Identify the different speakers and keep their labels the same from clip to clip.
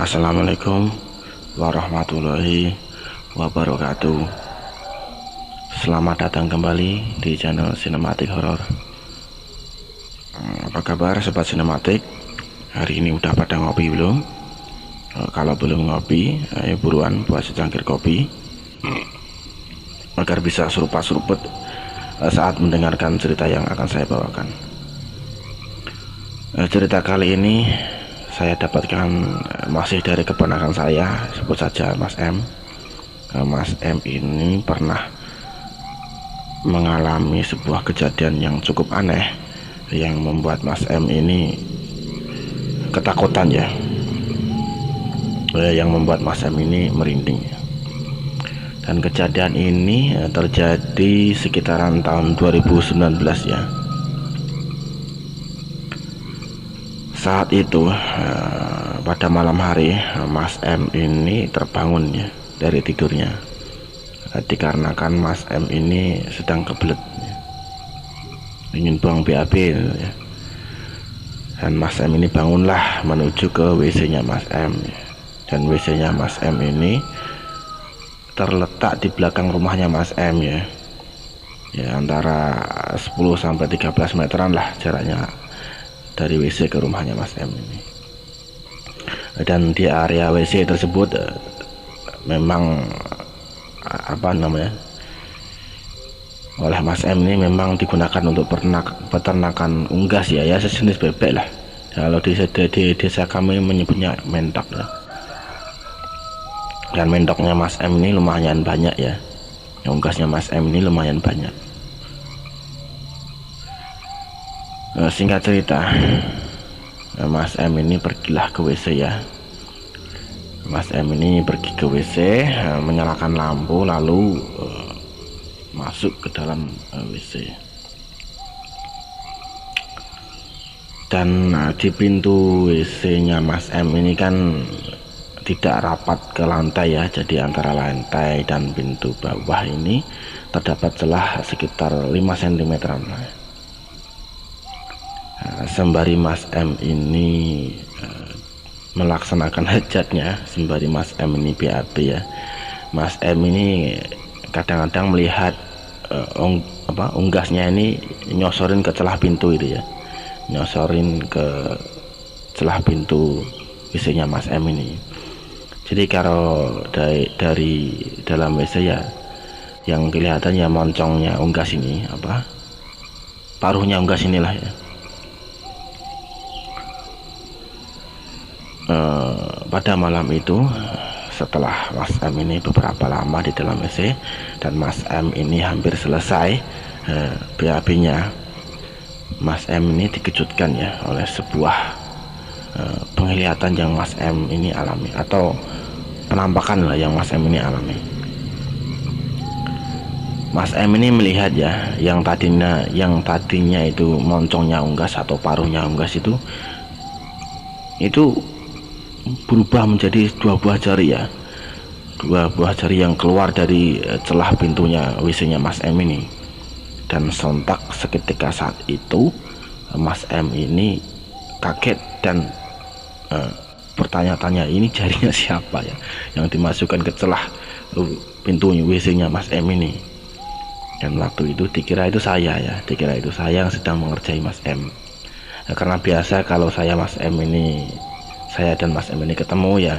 Speaker 1: Assalamualaikum warahmatullahi wabarakatuh. Selamat datang kembali di channel Sinematik Horor. Apa kabar sobat sinematik? Hari ini udah pada ngopi belum? Kalau belum ngopi, ayo buruan buat secangkir kopi agar bisa seruput saat mendengarkan cerita yang akan saya bawakan. Cerita kali ini saya dapatkan masih dari keponakan saya, sebut saja Mas M. Mas M ini pernah mengalami sebuah kejadian yang cukup aneh yang membuat Mas M ini ketakutan ya, yang membuat Mas M ini merinding. Dan kejadian ini terjadi sekitaran tahun 2019 ya. Saat itu pada malam hari Mas M ini terbangun ya dari tidurnya, dikarenakan Mas M ini sedang kebelet ya, ingin buang BAB ya. Dan Mas M ini bangunlah menuju ke WC-nya Mas M ya. Dan WC-nya Mas M ini terletak di belakang rumahnya Mas M ya, antara 10-13 meteran lah jaraknya dari WC ke rumahnya Mas M ini. Dan di area WC tersebut memang oleh Mas M ini memang digunakan untuk peternakan unggas ya, sejenis bebek lah. Kalau di desa kami menyebutnya mentok ya. Dan mentoknya Mas M ini lumayan banyak ya, unggasnya Mas M ini lumayan banyak. Singkat cerita, Mas M ini pergilah ke WC ya. Mas M ini pergi ke WC, menyalakan lampu lalu masuk ke dalam WC. Dan di pintu WC-nya Mas M ini kan tidak rapat ke lantai ya, jadi antara lantai dan pintu bawah ini terdapat celah sekitar 5 cm. Sembari Mas M ini melaksanakan hajatnya, sembari Mas M ini BAB ya, Mas M ini kadang-kadang melihat unggasnya ini nyosorin ke celah pintu itu ya, nyosorin ke celah pintu WC-nya Mas M ini. Jadi kalau dari dalam WC ya, yang kelihatan ya moncongnya unggas ini, paruhnya unggas inilah ya. Pada malam itu, setelah Mas M ini beberapa lama di dalam WC dan Mas M ini hampir selesai BAB-nya, Mas M ini dikejutkan ya oleh sebuah penglihatan yang Mas M ini alami, atau penampakan lah yang Mas M ini alami. Mas M ini melihat ya, yang tadinya itu moncongnya unggas atau paruhnya unggas itu berubah menjadi 2 buah jari ya, 2 buah jari yang keluar dari celah pintunya WC-nya Mas M ini. Dan sontak seketika saat itu Mas M ini kaget dan bertanya-tanya, ini jarinya siapa ya yang dimasukkan ke celah pintu WC-nya Mas M ini. Dan waktu itu dikira itu saya yang sedang mengerjai Mas M. Karena biasa kalau saya dan Mas M ini ketemu ya,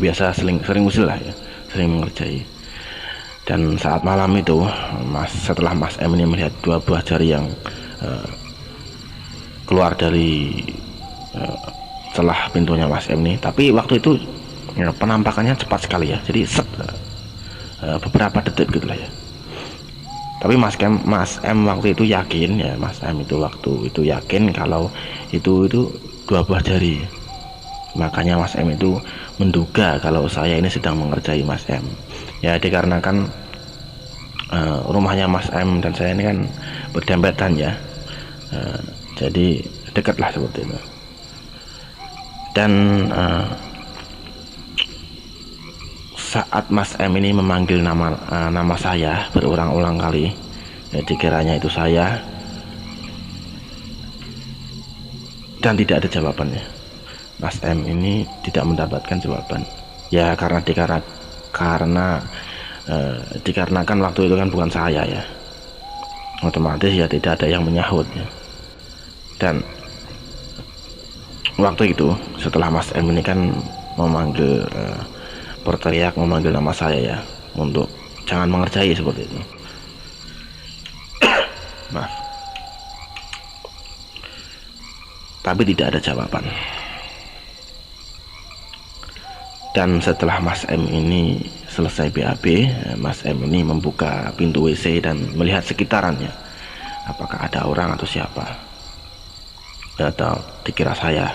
Speaker 1: biasa sering usil lah ya, sering mengerjai. Dan saat malam itu setelah Mas M ini melihat 2 buah jari yang keluar dari celah pintunya Mas M ini, tapi waktu itu ya, penampakannya cepat sekali ya, jadi beberapa detik gitu lah ya. Tapi Mas M waktu itu yakin ya, Mas M itu waktu itu yakin kalau itu 2 buah jari. Makanya Mas M itu menduga kalau saya ini sedang mengerjai Mas M ya, dikarenakan rumahnya Mas M dan saya ini kan berdempetan ya, jadi dekatlah seperti itu. Dan saat Mas M ini memanggil nama saya berulang-ulang kali ya, dikiranya itu saya, dan tidak ada jawabannya. Mas M ini tidak mendapatkan jawaban ya, karena dikarenakan waktu itu kan bukan saya ya, otomatis ya tidak ada yang menyahut ya. Dan waktu itu setelah Mas M ini kan memanggil berteriak memanggil nama saya ya, untuk jangan mengerjai seperti itu. Maaf. Tapi tidak ada jawaban. Dan setelah Mas M ini selesai BAB, Mas M ini membuka pintu WC dan melihat sekitarannya, apakah ada orang atau siapa, atau dikira saya.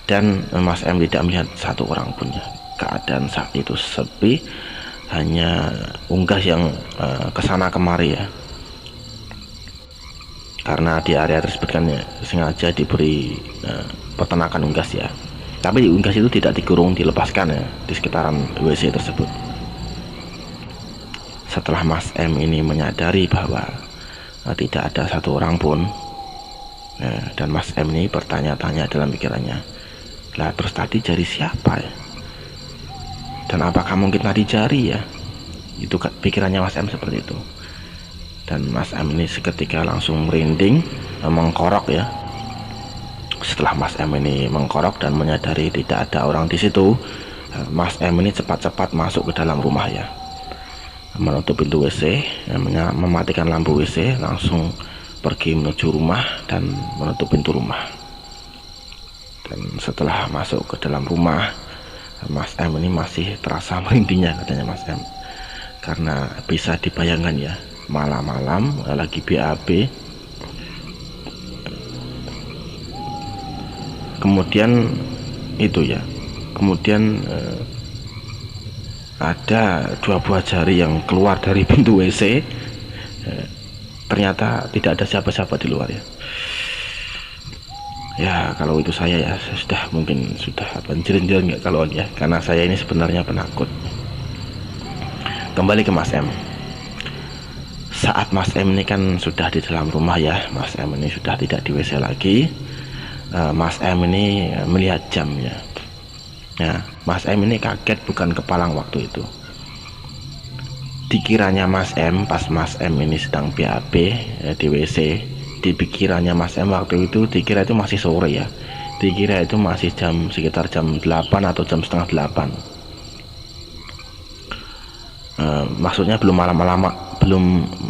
Speaker 1: Dan Mas M tidak melihat satu orang pun ya. Keadaan saat itu sepi, hanya unggas yang kesana kemari ya, karena di area tersebut kan ya, sengaja diberi peternakan unggas ya. Tapi unggas itu tidak dikurung, dilepaskan ya di sekitaran WC tersebut. Setelah Mas M ini menyadari bahwa tidak ada satu orang pun, dan Mas M ini bertanya-tanya dalam pikirannya, lah terus tadi jari siapa ya? Dan apakah mungkin tadi jari ya? Itu pikirannya Mas M seperti itu. Dan Mas M ini seketika langsung merinding, mengkorok ya. Setelah Mas M ini mengkorok dan menyadari tidak ada orang di situ, Mas M ini cepat-cepat masuk ke dalam rumah ya, menutup pintu WC, mematikan lampu WC, langsung pergi menuju rumah dan menutup pintu rumah. Dan setelah masuk ke dalam rumah, Mas M ini masih terasa merindingnya, katanya Mas M, karena bisa dibayangkan ya, malam-malam lagi BAB, kemudian itu ya, kemudian ada dua buah jari yang keluar dari pintu WC, ternyata tidak ada siapa-siapa di luar ya. Ya kalau itu saya ya sudah mungkin sudah banjir-banjir nggak kalau ya, karena saya ini sebenarnya penakut. Kembali ke Mas M. Saat Mas M ini kan sudah di dalam rumah ya, Mas M ini sudah tidak di WC lagi. Mas M ini melihat jam ya. Nah, Mas M ini kaget bukan kepalang waktu itu. Dikiranya Mas M, pas Mas M ini sedang BAB di WC, di pikirannya Mas M waktu itu dikira itu masih sore ya, dikira itu masih sekitar jam 8 atau jam setengah 8. Maksudnya belum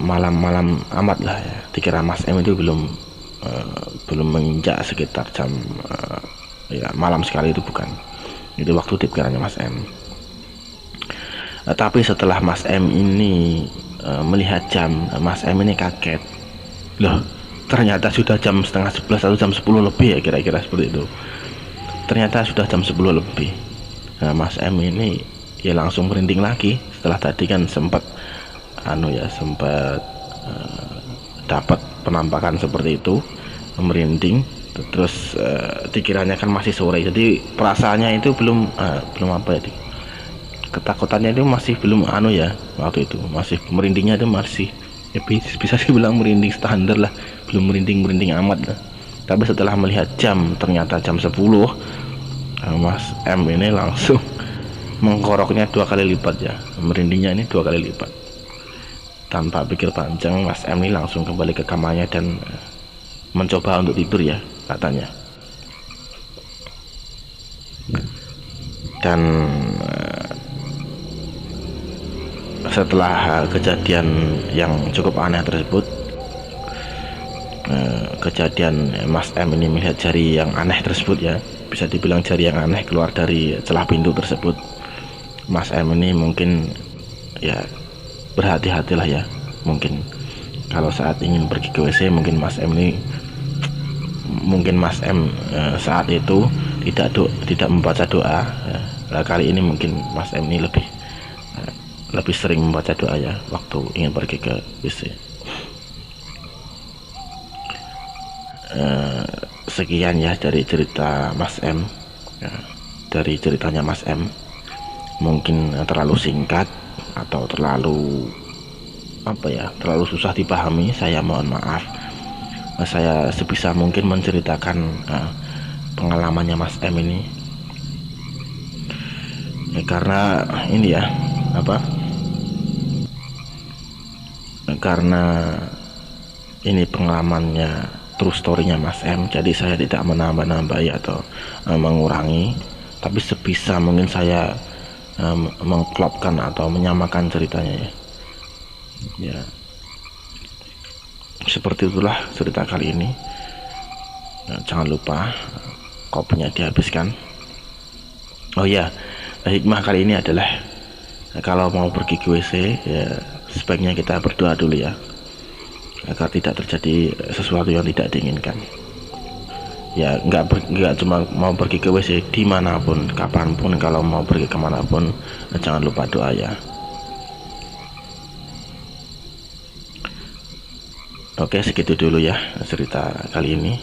Speaker 1: malam-malam amat lah ya. Dikira Mas M itu belum menginjak sekitar jam ya malam sekali, itu bukan, itu waktu dikiranya Mas M. Tapi setelah Mas M ini melihat jam, Mas M ini kaget, loh ternyata sudah jam setengah 11 atau jam 10 lebih ya, kira-kira seperti itu. Ternyata sudah jam 10 lebih. Nah, Mas M ini ya langsung merinding lagi, setelah tadi kan sempat dapat penampakan seperti itu, merinding, terus dikiranya kan masih sore, jadi perasaannya itu belum apa ya, ketakutannya itu masih belum ya, waktu itu masih merindingnya itu masih ya, bisa dibilang merinding standar lah, belum merinding amat lah. Tapi setelah melihat jam, ternyata jam 10, Mas M ini langsung mengkoroknya 2 kali lipat ya, merindingnya ini 2 kali lipat. Tanpa pikir panjang, Mas M ini langsung kembali ke kamarnya dan mencoba untuk tidur ya, katanya. Dan setelah kejadian yang cukup aneh tersebut, kejadian Mas M ini melihat jari yang aneh tersebut ya, bisa dibilang jari yang aneh keluar dari celah pintu tersebut, Mas M ini mungkin ya berhati-hatilah ya. Mungkin kalau saat ingin pergi ke WC, mungkin Mas M saat itu tidak membaca doa ya. Nah, kali ini mungkin Mas M ini lebih sering membaca doa ya waktu ingin pergi ke WC. Sekian ya dari cerita Mas M ya, dari ceritanya Mas M. Mungkin terlalu singkat atau terlalu susah dipahami, saya mohon maaf. Saya sebisa mungkin menceritakan pengalaman pengalamannya Mas M ini. Ya, karena ini ya apa? Karena ini pengalamannya true story-nya Mas M, jadi saya tidak menambah-nambahi atau mengurangi, tapi sebisa mungkin saya mengklopkan atau menyamakan ceritanya ya. Ya, seperti itulah cerita kali ini. Nah, jangan lupa kopinya dihabiskan. Oh ya, hikmah kali ini adalah kalau mau pergi ke WC ya sebaiknya kita berdoa dulu ya, agar tidak terjadi sesuatu yang tidak diinginkan. Ya nggak cuma mau pergi ke WC, dimanapun kapanpun kalau mau pergi kemanapun jangan lupa doa ya. Oke, segitu dulu ya cerita kali ini.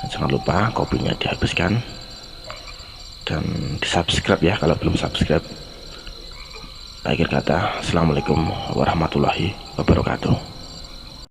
Speaker 1: Jangan lupa kopinya dihabiskan dan di subscribe ya kalau belum subscribe. Akhir kata, assalamualaikum warahmatullahi wabarakatuh.